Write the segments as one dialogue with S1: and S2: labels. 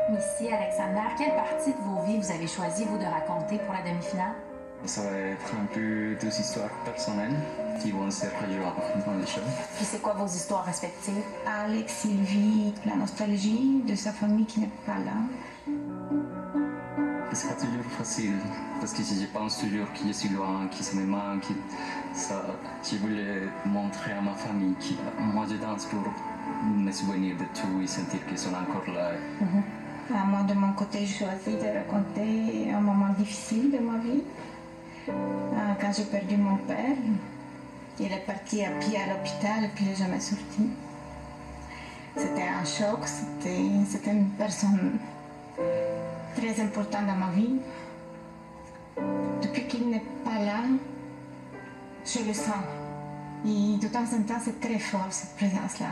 S1: Missy, Alexander, quelle partie de vos vies vous avez choisi, vous, de raconter pour la demi-finale?
S2: Ça va être un peu deux histoires personnelles qui vont se rejoindre dans le show.
S1: Puis c'est quoi vos histoires respectives?
S3: Alex, il vit la nostalgie de sa famille qui n'est pas là.
S2: C'est pas toujours facile parce que je pense toujours que je suis loin, que ça me manque. Ça, je voulais montrer à ma famille que moi je danse pour me souvenir de tout et sentir qu'ils sont encore là.
S3: Moi, de mon côté, je choisis de raconter un moment difficile de ma vie. Quand j'ai perdu mon père, il est parti à pied à l'hôpital et puis il n'est jamais sorti. C'était un choc, c'était une personne très importante dans ma vie. Depuis qu'il n'est pas là, je le sens. Et de temps en temps, c'est très fort, cette présence-là.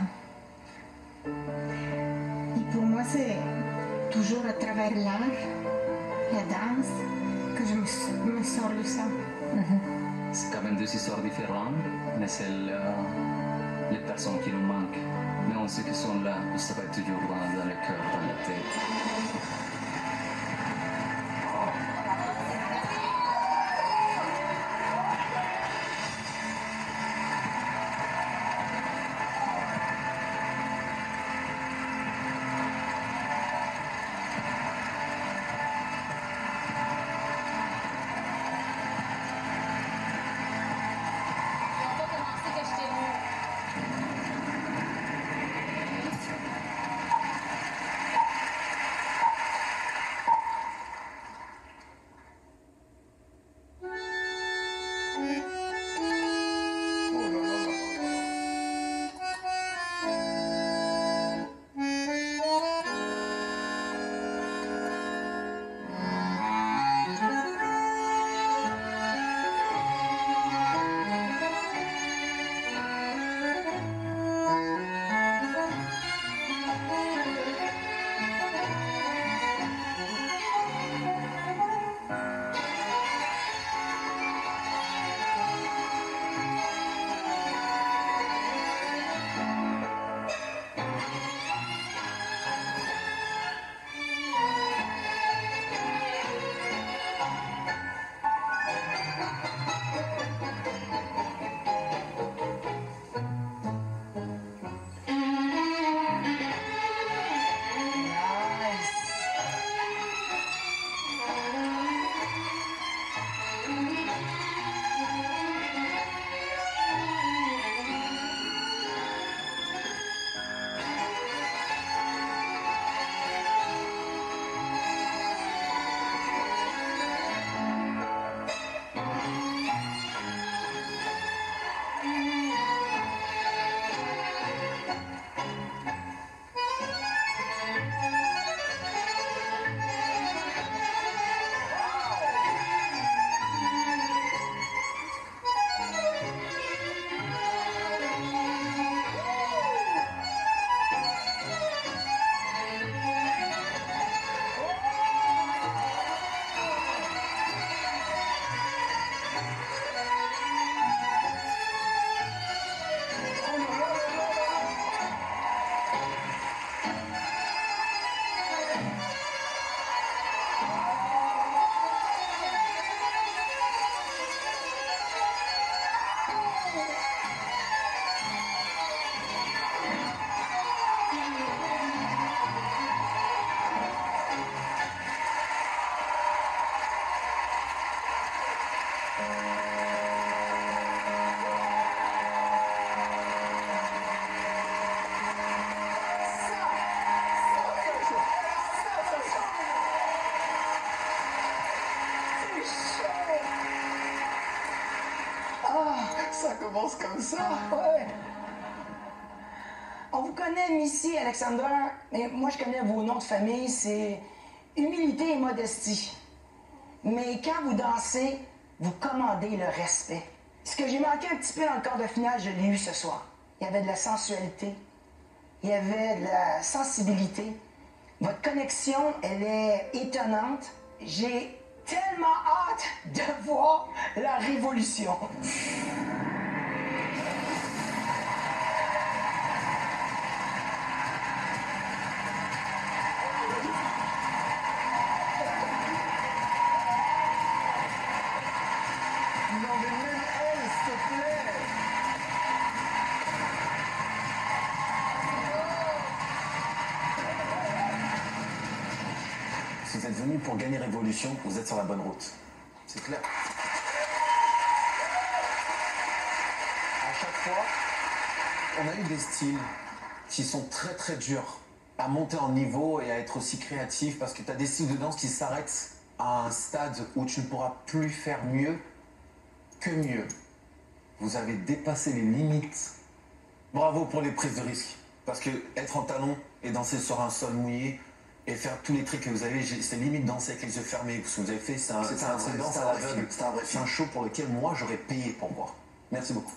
S3: Et pour moi, c'est toujours à travers l'art, la danse, que je me sors de ça.
S2: C'est quand même deux histoires différentes, mais c'est les personnes qui nous manquent. Mais on sait qu'ils sont là, ça va être toujours dans le cœur, dans la tête.
S4: Ça commence comme ça. Ouais. On vous connaît, Missy, Alexander, mais moi je connais vos noms de famille, c'est humilité et modestie. Mais quand vous dansez, vous commandez le respect. Ce que j'ai manqué un petit peu dans le quart de finale, je l'ai eu ce soir. Il y avait de la sensualité, il y avait de la sensibilité. Votre connexion, elle est étonnante. J'ai tellement hâte de voir la révolution.
S5: vous êtes venu pour gagner Révolution, vous êtes sur la bonne route. C'est clair. À chaque fois, on a eu des styles qui sont très très durs à monter en niveau et à être aussi créatifs parce que tu as des styles de danse qui s'arrêtent à un stade où tu ne pourras plus faire mieux que mieux. Vous avez dépassé les limites. Bravo pour les prises de risque. Parce que être en talons et danser sur un sol mouillé et faire tous les trucs que vous avez, c'est limite danser avec les yeux fermés. Ce que vous avez fait, c'est une danse à l'aveugle. C'est un show pour lequel moi j'aurais payé pour voir. Merci beaucoup.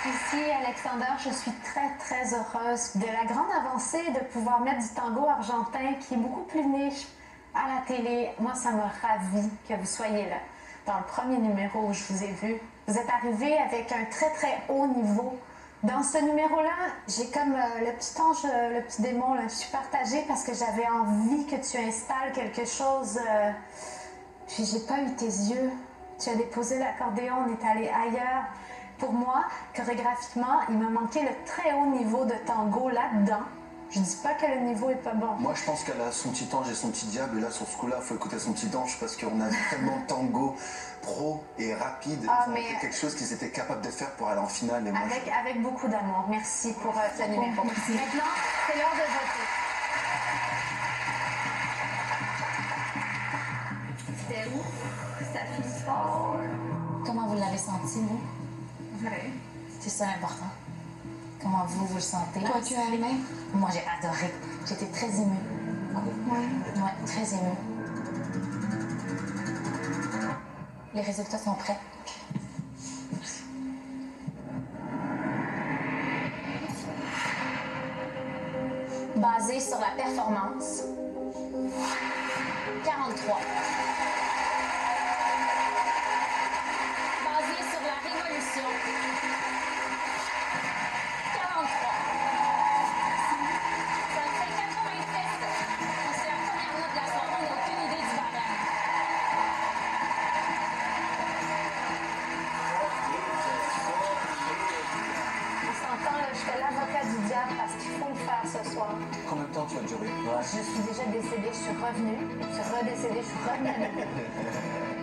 S6: Ici, Alexander, je suis très, très heureuse de la grande avancée de pouvoir mettre du tango argentin qui est beaucoup plus niche à la télé. Moi, ça me ravit que vous soyez là. Dans le premier numéro où je vous ai vu, vous êtes arrivé avec un très, très haut niveau. Dans ce numéro-là, j'ai comme le petit ange, le petit démon, là, je suis partagée parce que j'avais envie que tu installes quelque chose. Puis j'ai pas eu tes yeux. Tu as déposé l'accordéon, on est allé ailleurs. Pour moi, chorégraphiquement, il m'a manqué le très haut niveau de tango là-dedans. Je dis pas que le niveau est pas bon.
S5: Moi, je pense qu'elle a son petit ange et son petit diable. Et là, sur ce coup-là, il faut écouter son petit ange parce qu'on a tellement de tango pro et rapide.
S6: Ah,
S5: ils ont fait quelque chose qu'ils étaient capables de faire pour aller en finale. Et moi,
S6: avec beaucoup d'amour. Merci pour ce numéro. Merci. Maintenant, c'est l'heure de voter. C'était où? Ça finit fort.
S1: Comment vous l'avez senti, vous?
S6: Vrai.
S1: C'est ça l'important. Comment vous le sentez?
S3: Toi, tu as aimé?
S1: Moi, j'ai adoré. J'étais très émue.
S3: Oui.
S1: Ouais, très émue. Les résultats sont prêts. Basé sur la performance, 43. Basé sur la révolution, 43. Ça me fait 87. C'est la première note de la soirée, on n'a aucune idée du barème.
S6: On s'entend, là, je fais l'avocat du diable parce qu'il faut le faire ce soir.
S5: combien de temps tu as duré?
S6: Je suis déjà décédée, je suis revenue. Je suis redécédée, je suis revenue.